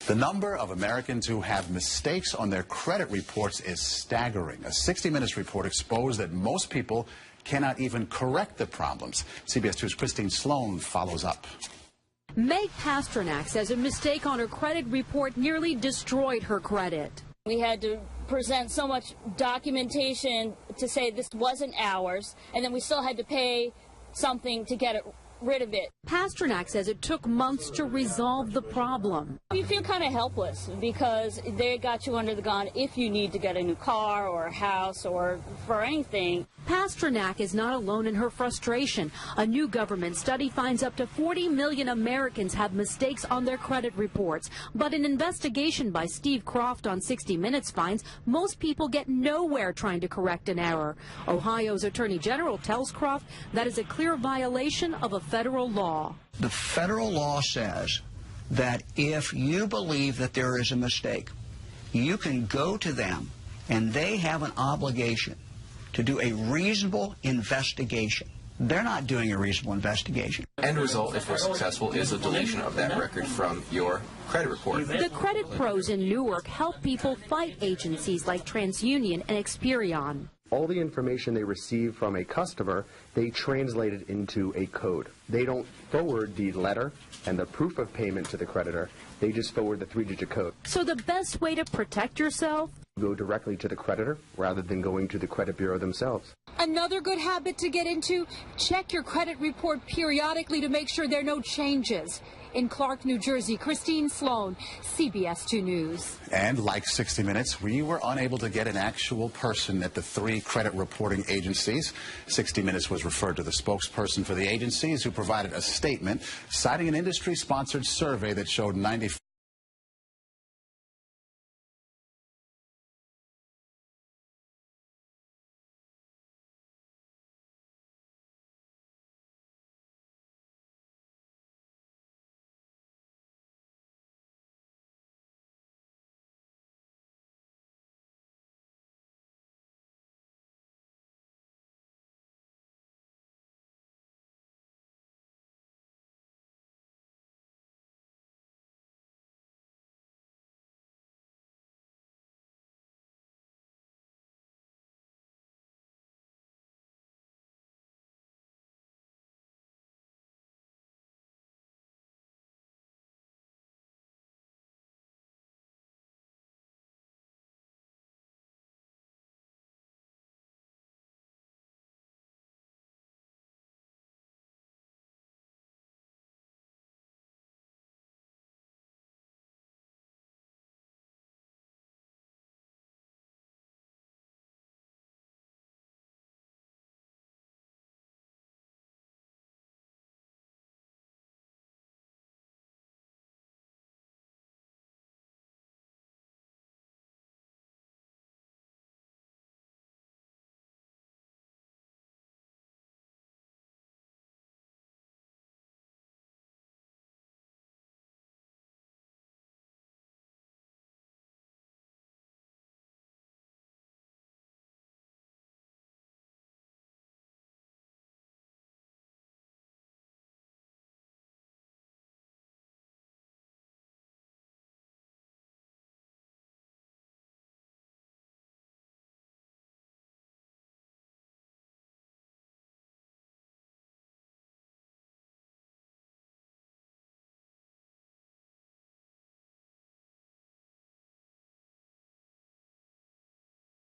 The number of Americans who have mistakes on their credit reports is staggering. A 60 Minutes report exposed that most people cannot even correct the problems. CBS 2's Christine Sloan follows up. Meg Pasternak says a mistake on her credit report nearly destroyed her credit. We had to present so much documentation to say this wasn't ours, and then we still had to pay something to get rid of it. Pasternak says it took months to resolve the problem. You feel kind of helpless because they got you under the gun if you need to get a new car or a house or for anything. Pasternak is not alone in her frustration. A new government study finds up to 40 million Americans have mistakes on their credit reports. But an investigation by Steve Croft on 60 Minutes finds most people get nowhere trying to correct an error. Ohio's Attorney General tells Croft that is a clear violation of a federal law. The federal law says that if you believe that there is a mistake, you can go to them and they have an obligation to do a reasonable investigation. They're not doing a reasonable investigation. End result, if we're successful, is a deletion of that record from your credit report. The credit pros in Newark help people fight agencies like TransUnion and Experian. All the information they receive from a customer, they translate it into a code. They don't forward the letter and the proof of payment to the creditor. They just forward the 3-digit code. So the best way to protect yourself? Go directly to the creditor rather than going to the credit bureau themselves. Another good habit to get into, check your credit report periodically to make sure there are no changes. In Clark, New Jersey, Christine Sloan, CBS 2 News. And like 60 Minutes, we were unable to get an actual person at the 3 credit reporting agencies. 60 Minutes was referred to the spokesperson for the agencies, who provided a statement citing an industry-sponsored survey that showed 95